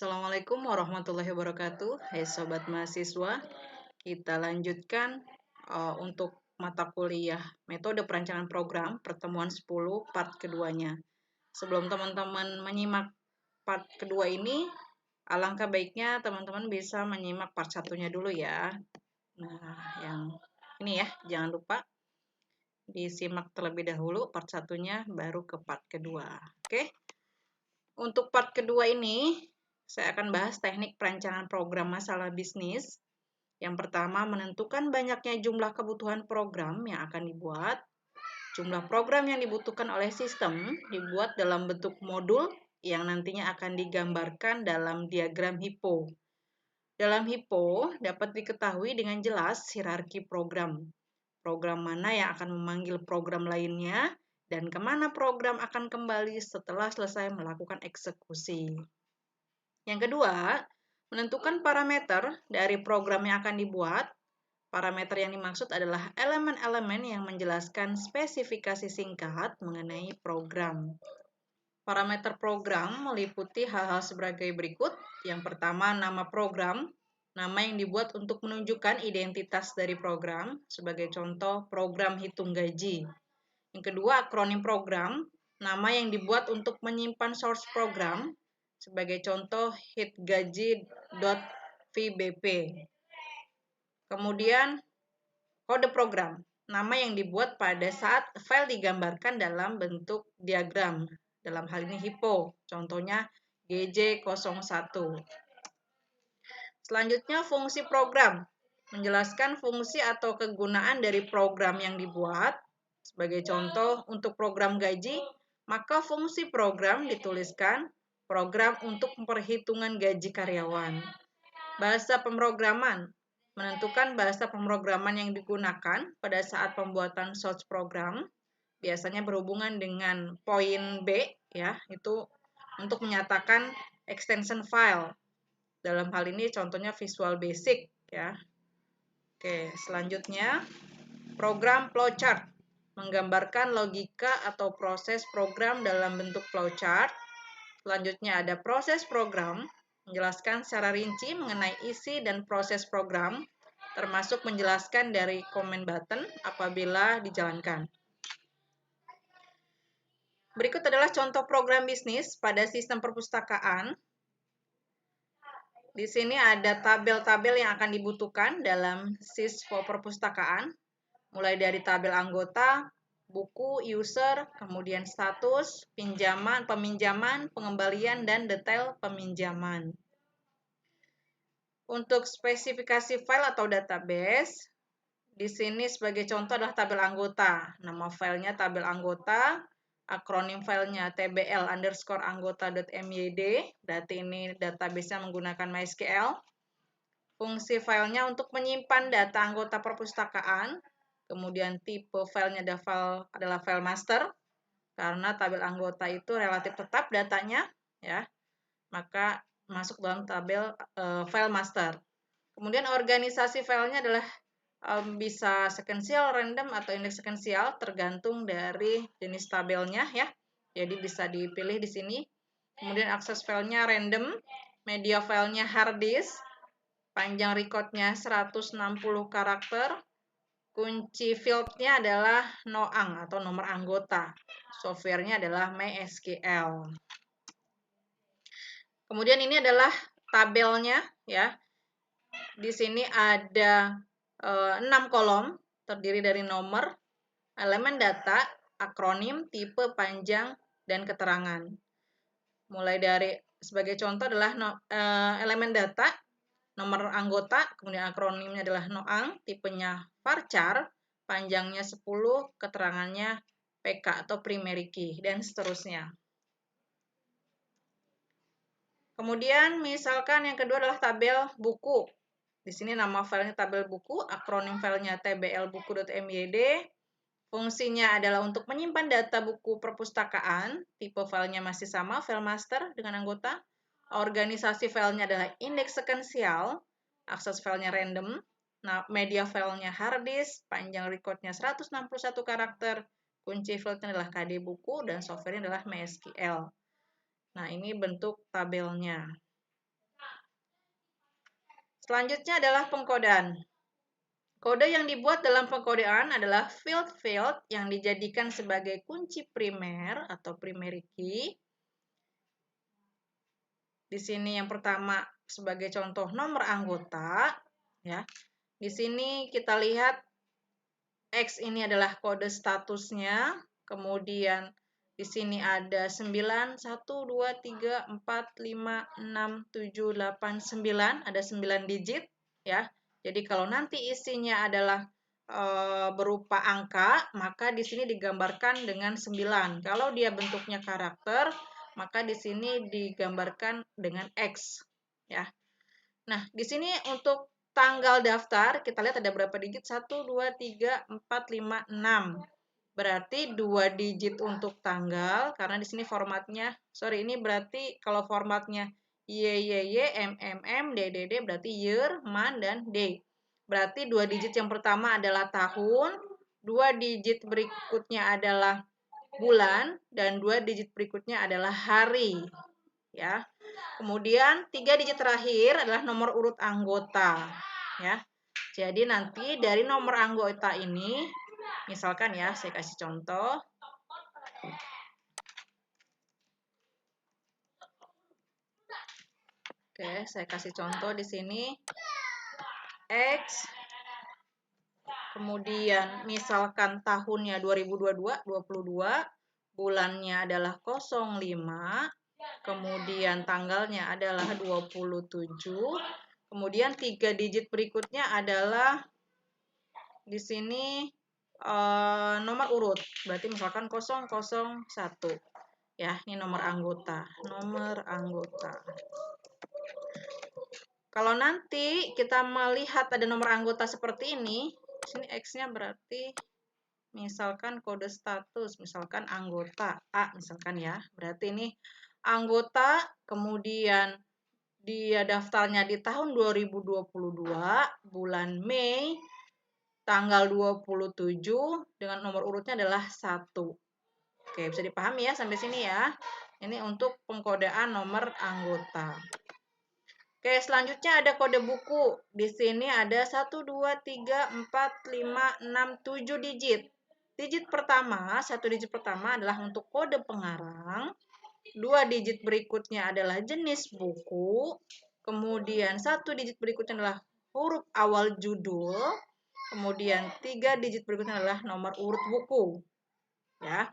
Assalamualaikum warahmatullahi wabarakatuh. Hai sobat mahasiswa, kita lanjutkan untuk mata kuliah metode perancangan program pertemuan 10 part keduanya. Sebelum teman-teman menyimak part kedua ini, alangkah baiknya teman-teman bisa menyimak part satunya dulu ya. Nah, yang ini ya, jangan lupa disimak terlebih dahulu part satunya baru ke part kedua. Oke. Untuk part kedua ini, saya akan bahas teknik perancangan program masalah bisnis. Yang pertama, menentukan banyaknya jumlah kebutuhan program yang akan dibuat. Jumlah program yang dibutuhkan oleh sistem dibuat dalam bentuk modul yang nantinya akan digambarkan dalam diagram HIPPO. Dalam HIPPO dapat diketahui dengan jelas hierarki program. Program mana yang akan memanggil program lainnya, dan kemana program akan kembali setelah selesai melakukan eksekusi. Yang kedua, menentukan parameter dari program yang akan dibuat. Parameter yang dimaksud adalah elemen-elemen yang menjelaskan spesifikasi singkat mengenai program. Parameter program meliputi hal-hal sebagai berikut. Yang pertama, nama program. Nama yang dibuat untuk menunjukkan identitas dari program, sebagai contoh program hitung gaji. Yang kedua, akronim program. Nama yang dibuat untuk menyimpan source program, sebagai contoh hitgaji.vbp. Kemudian, kode program. Nama yang dibuat pada saat file digambarkan dalam bentuk diagram. Dalam hal ini HIPPO, contohnya GJ01. Selanjutnya, fungsi program. Menjelaskan fungsi atau kegunaan dari program yang dibuat. Sebagai contoh, untuk program gaji, maka fungsi program dituliskan program untuk perhitungan gaji karyawan. Bahasa pemrograman. Menentukan bahasa pemrograman yang digunakan pada saat pembuatan source program. Biasanya berhubungan dengan poin B, ya, itu untuk menyatakan extension file. Dalam hal ini contohnya Visual Basic, ya. Oke, selanjutnya program flowchart. Menggambarkan logika atau proses program dalam bentuk flowchart. Selanjutnya ada proses program, menjelaskan secara rinci mengenai isi dan proses program, termasuk menjelaskan dari comment button apabila dijalankan. Berikut adalah contoh program bisnis pada sistem perpustakaan. Di sini ada tabel-tabel yang akan dibutuhkan dalam siswa perpustakaan, mulai dari tabel anggota, buku, user, kemudian status, pinjaman, peminjaman, pengembalian, dan detail peminjaman. Untuk spesifikasi file atau database, di sini sebagai contoh adalah tabel anggota. Nama filenya tabel anggota, akronim filenya tbl_anggota.myd, berarti ini database-nya menggunakan MySQL. Fungsi filenya untuk menyimpan data anggota perpustakaan, kemudian tipe filenya adalah file master, karena tabel anggota itu relatif tetap datanya, ya, maka masuk dalam tabel file master. Kemudian organisasi filenya adalah bisa sequential, random, atau indeks sequential, tergantung dari jenis tabelnya, ya. Jadi bisa dipilih di sini. Kemudian akses filenya random, media filenya hard disk, panjang recordnya 160 karakter, kunci fieldnya adalah noang atau nomor anggota, softwarenya adalah MySQL. Kemudian ini adalah tabelnya, ya. Di sini ada 6 kolom, terdiri dari nomor, elemen data, akronim, tipe, panjang, dan keterangan. Mulai dari, sebagai contoh adalah elemen data, nomor anggota, kemudian akronimnya adalah noang, tipenya varchar, panjangnya 10, keterangannya PK atau primary key, dan seterusnya. Kemudian misalkan yang kedua adalah tabel buku. Di sini nama filenya tabel buku, akronim filenya tblbuku.myd. Fungsinya adalah untuk menyimpan data buku perpustakaan, tipe filenya masih sama, file master dengan anggota. Organisasi filenya adalah indeks sequential, akses filenya random, media filenya hard disk, panjang recordnya 161 karakter, kunci filenya adalah KD buku, dan softwarenya adalah MySQL. Nah, ini bentuk tabelnya. Selanjutnya adalah pengkodean. Kode yang dibuat dalam pengkodean adalah field-field yang dijadikan sebagai kunci primer atau primary key. Di sini yang pertama sebagai contoh nomor anggota, ya. Di sini kita lihat X ini adalah kode statusnya, kemudian di sini ada 9, 1, 2, 3, 4, 5, 6, 7, 8, 9, ada 9 digit, ya. Jadi kalau nanti isinya adalah berupa angka, maka di sini digambarkan dengan 9. Kalau dia bentuknya karakter, maka di sini digambarkan dengan X, ya. Nah, di sini untuk tanggal daftar, kita lihat ada berapa digit? 1, 2, 3, 4, 5, 6. Berarti 2 digit untuk tanggal, karena di sini formatnya, sorry, ini berarti kalau formatnya YYY, MMM, DDD, berarti year, month, dan day. Berarti 2 digit yang pertama adalah tahun, 2 digit berikutnya adalah bulan, dan 2 digit berikutnya adalah hari. Ya. Kemudian 3 digit terakhir adalah nomor urut anggota, ya. Jadi nanti dari nomor anggota ini, misalkan ya, saya kasih contoh. Oke, saya kasih contoh di sini. X, kemudian misalkan tahunnya 2022, 22, bulannya adalah 05, kemudian tanggalnya adalah 27, kemudian 3 digit berikutnya adalah di sini nomor urut. Berarti misalkan 001. Ya, ini nomor anggota. Nomor anggota. Kalau nanti kita melihat ada nomor anggota seperti ini, di sini X-nya berarti misalkan kode status, misalkan anggota A, misalkan ya. Berarti ini anggota, kemudian dia daftarnya di tahun 2022, bulan Mei, tanggal 27, dengan nomor urutnya adalah 1. Oke, bisa dipahami ya sampai sini ya. Ini untuk pengkodean nomor anggota. Oke, selanjutnya ada kode buku. Di sini ada 1, 2, 3, 4, 5, 6, 7 digit. Digit pertama, 1 digit pertama adalah untuk kode pengarang. 2 digit berikutnya adalah jenis buku. Kemudian 1 digit berikutnya adalah huruf awal judul. Kemudian 3 digit berikutnya adalah nomor urut buku. Ya.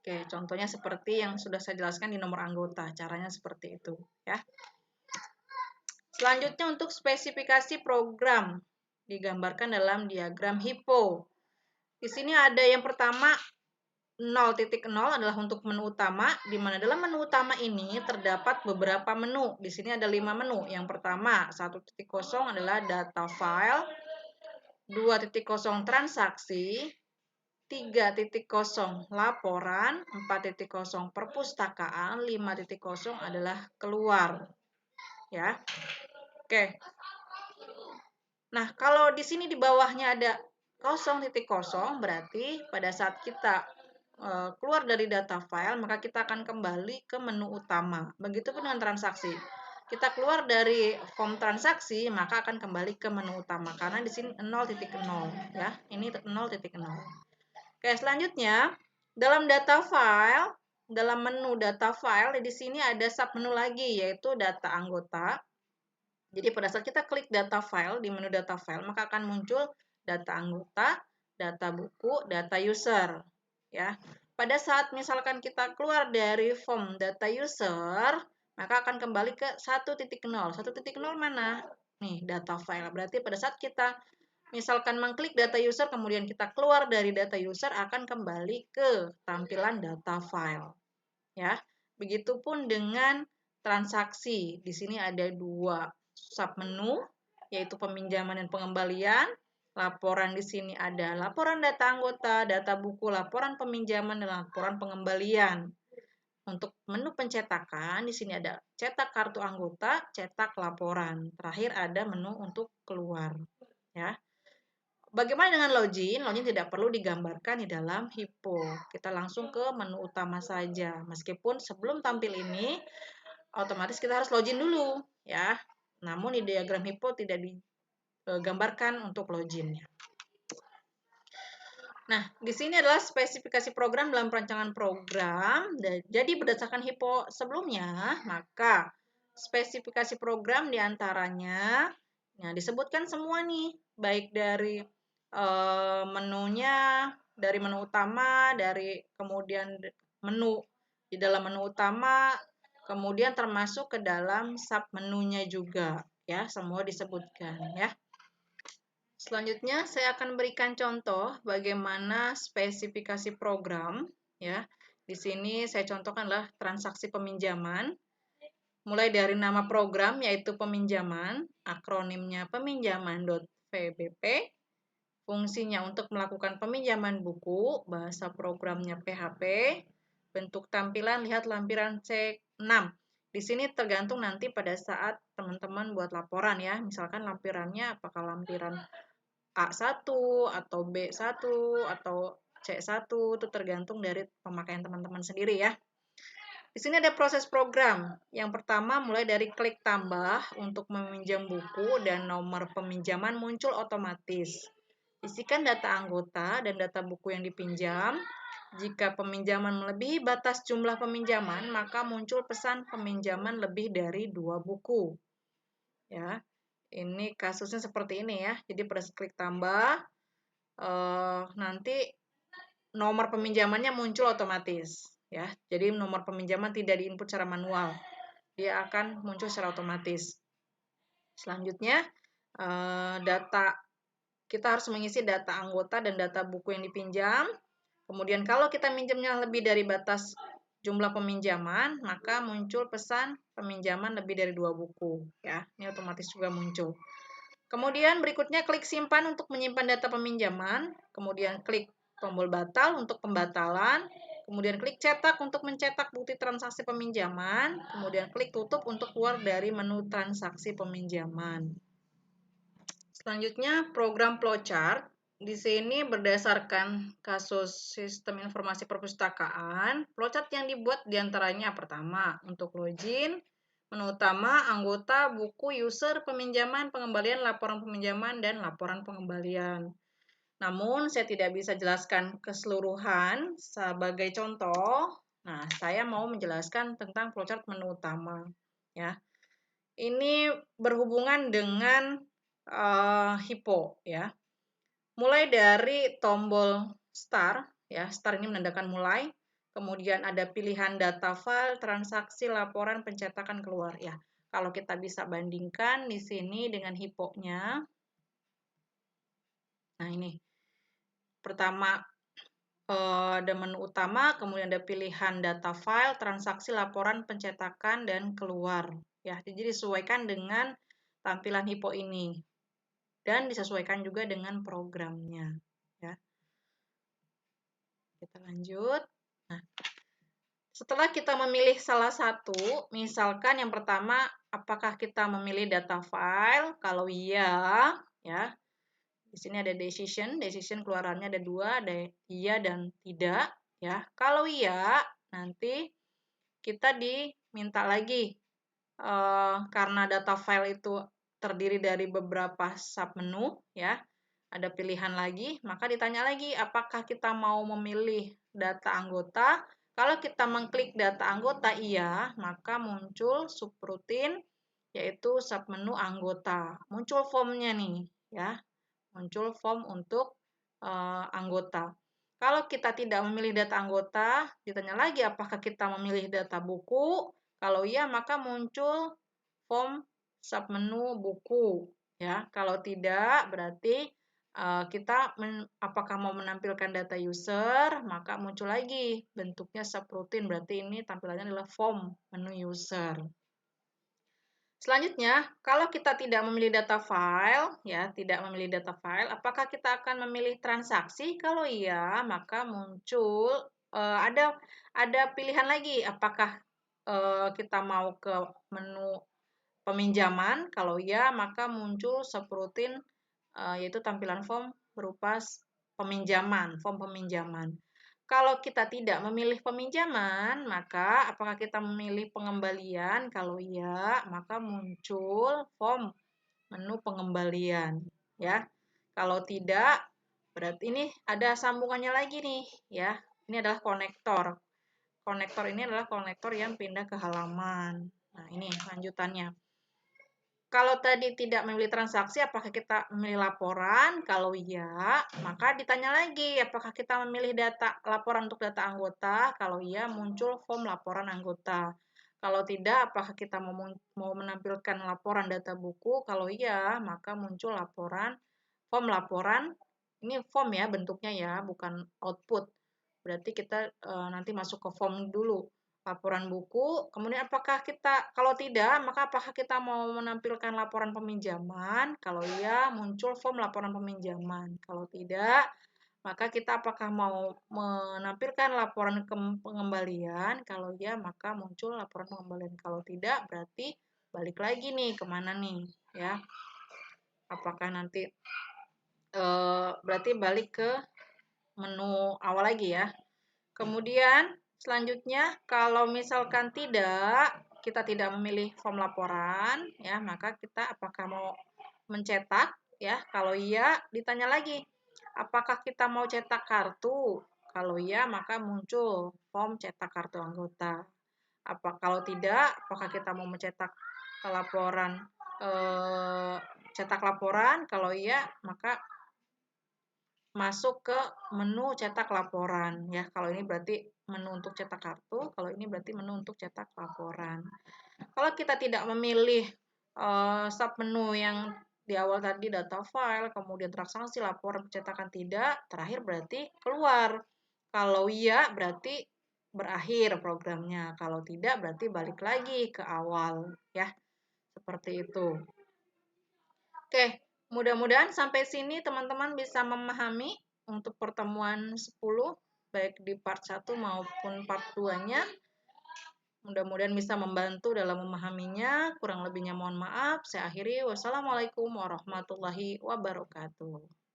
Oke, contohnya seperti yang sudah saya jelaskan di nomor anggota. Caranya seperti itu, ya. Selanjutnya untuk spesifikasi program digambarkan dalam diagram HIPPO. Di sini ada yang pertama 0.0 adalah untuk menu utama, di mana dalam menu utama ini terdapat beberapa menu. Di sini ada 5 menu. Yang pertama 1.0 adalah data file, 2.0 transaksi, 3.0 laporan, 4.0 perpustakaan, 5.0 adalah keluar. Ya. Oke. Nah, kalau di sini di bawahnya ada 0.0 berarti pada saat kita keluar dari data file, maka kita akan kembali ke menu utama. Begitupun dengan transaksi. Kita keluar dari form transaksi, maka akan kembali ke menu utama karena di sini 0.0 ya. Ini 0.0. Oke, selanjutnya dalam data file, dalam menu data file di sini ada submenu lagi yaitu data anggota. Jadi pada saat kita klik data file di menu data file, maka akan muncul data anggota, data buku, data user. Ya. Pada saat misalkan kita keluar dari form data user, maka akan kembali ke 1.0. 1.0 mana? Nih, data file. Berarti pada saat kita misalkan mengklik data user, kemudian kita keluar dari data user, akan kembali ke tampilan data file. Ya. Begitupun dengan transaksi. Di sini ada 2 submenu, yaitu peminjaman dan pengembalian. Laporan di sini ada laporan data anggota, data buku, laporan peminjaman, dan laporan pengembalian. Untuk menu pencetakan, di sini ada cetak kartu anggota, cetak laporan. Terakhir ada menu untuk keluar. Ya. Bagaimana dengan login? Login tidak perlu digambarkan di dalam HIPPO. Kita langsung ke menu utama saja. Meskipun sebelum tampil ini, otomatis kita harus login dulu, ya. Namun di diagram HIPO tidak digambarkan untuk login. Nah, di sini adalah spesifikasi program dalam perancangan program. Jadi berdasarkan HIPO sebelumnya, maka spesifikasi program diantaranya, nah disebutkan semua nih, baik dari menunya, dari menu utama, dari kemudian menu di dalam menu utama, kemudian termasuk ke dalam sub menunya juga, ya semua disebutkan ya. Selanjutnya saya akan berikan contoh bagaimana spesifikasi program ya. Di sini saya contohkan adalah transaksi peminjaman. Mulai dari nama program yaitu peminjaman, akronimnya peminjaman.vbp, fungsinya untuk melakukan peminjaman buku, bahasa programnya PHP, bentuk tampilan lihat lampiran C6. Di sini tergantung nanti pada saat teman-teman buat laporan ya. Misalkan lampirannya apakah lampiran A1 atau B1 atau C1 itu tergantung dari pemakaian teman-teman sendiri ya. Di sini ada proses program. Yang pertama mulai dari klik tambah untuk meminjam buku dan nomor peminjaman muncul otomatis. Isikan data anggota dan data buku yang dipinjam. Jika peminjaman melebihi batas jumlah peminjaman, maka muncul pesan peminjaman lebih dari 2 buku. Ya. Ini kasusnya seperti ini ya. Jadi pada klik tambah, nanti nomor peminjamannya muncul otomatis. Ya, jadi nomor peminjaman tidak diinput secara manual. Dia akan muncul secara otomatis. Selanjutnya, data kita harus mengisi data anggota dan data buku yang dipinjam. Kemudian kalau kita minjamnya lebih dari batas jumlah peminjaman, maka muncul pesan peminjaman lebih dari 2 buku. Ya, ini otomatis juga muncul. Kemudian berikutnya klik simpan untuk menyimpan data peminjaman, kemudian klik tombol batal untuk pembatalan, kemudian klik cetak untuk mencetak bukti transaksi peminjaman, kemudian klik tutup untuk keluar dari menu transaksi peminjaman. Selanjutnya program flowchart. Di sini berdasarkan kasus sistem informasi perpustakaan, flowchart yang dibuat diantaranya pertama untuk login, menu utama, anggota, buku, user, peminjaman, pengembalian, laporan peminjaman, dan laporan pengembalian. Namun, saya tidak bisa jelaskan keseluruhan sebagai contoh. Nah, saya mau menjelaskan tentang flowchart menu utama. Ya. Ini berhubungan dengan HIPO. Ya. Mulai dari tombol start, ya, start ini menandakan mulai. Kemudian ada pilihan data file, transaksi, laporan, pencetakan keluar. Ya, kalau kita bisa bandingkan di sini dengan HIPO-nya. Nah, ini. Pertama, ada menu utama, kemudian ada pilihan data file, transaksi, laporan, pencetakan, dan keluar. Ya, jadi disesuaikan dengan tampilan HIPO ini. Dan disesuaikan juga dengan programnya. Ya. Kita lanjut. Nah, setelah kita memilih salah satu, misalkan yang pertama, apakah kita memilih data file? Kalau iya, ya. Di sini ada decision keluarannya ada 2, ada iya dan tidak, ya. Kalau iya, nanti kita diminta lagi karena data file itu terdiri dari beberapa submenu, ya. Ada pilihan lagi, maka ditanya lagi apakah kita mau memilih data anggota. Kalau kita mengklik data anggota iya, maka muncul subrutin yaitu submenu anggota. Muncul formnya nih, ya. Muncul form untuk anggota. Kalau kita tidak memilih data anggota, ditanya lagi apakah kita memilih data buku. Kalau iya, maka muncul form submenu buku. Ya, kalau tidak, berarti kita apakah mau menampilkan data user, maka muncul lagi bentuknya subroutine. Berarti ini tampilannya adalah form menu user. Selanjutnya, kalau kita tidak memilih data file, ya, tidak memilih data file, apakah kita akan memilih transaksi? Kalau iya, maka muncul ada pilihan lagi, apakah kita mau ke menu peminjaman? Kalau iya, maka muncul subroutine yaitu tampilan form berupa peminjaman, form peminjaman. Kalau kita tidak memilih peminjaman, maka apakah kita memilih pengembalian? Kalau iya, maka muncul form menu pengembalian, ya. Kalau tidak, berarti ini ada sambungannya lagi nih, ya. Ini adalah konektor. Konektor ini adalah konektor yang pindah ke halaman. Nah, ini lanjutannya. Kalau tadi tidak memilih transaksi, apakah kita memilih laporan? Kalau iya, maka ditanya lagi, apakah kita memilih data laporan untuk data anggota? Kalau iya, muncul form laporan anggota. Kalau tidak, apakah kita mau menampilkan laporan data buku? Kalau iya, maka muncul form laporan. Ini form ya bentuknya ya, bukan output. Berarti kita nanti masuk ke form dulu laporan buku, kemudian kalau tidak, maka apakah kita mau menampilkan laporan peminjaman? Kalau iya, muncul form laporan peminjaman. Kalau tidak, maka kita apakah mau menampilkan laporan pengembalian? Kalau iya, maka muncul laporan pengembalian. Kalau tidak, berarti balik lagi nih, kemana nih? Ya, apakah nanti berarti balik ke menu awal lagi ya. Kemudian selanjutnya kalau misalkan kita tidak memilih form laporan ya, maka kita apakah mau mencetak ya? Kalau iya ditanya lagi, apakah kita mau cetak kartu? Kalau iya maka muncul form cetak kartu anggota. Kalau tidak, apakah kita mau mencetak laporan cetak laporan? Kalau iya maka masuk ke menu cetak laporan ya. Kalau ini berarti menu untuk cetak kartu, kalau ini berarti menu untuk cetak laporan. Kalau kita tidak memilih sub menu yang di awal tadi data file, kemudian transaksi, laporan, pencetakan tidak, terakhir berarti keluar. Kalau iya berarti berakhir programnya. Kalau tidak berarti balik lagi ke awal ya. Seperti itu. Oke, mudah-mudahan sampai sini teman-teman bisa memahami untuk pertemuan 10, baik di part 1 maupun part 2-nya. Mudah-mudahan bisa membantu dalam memahaminya. Kurang lebihnya mohon maaf. Saya akhiri. Wassalamualaikum warahmatullahi wabarakatuh.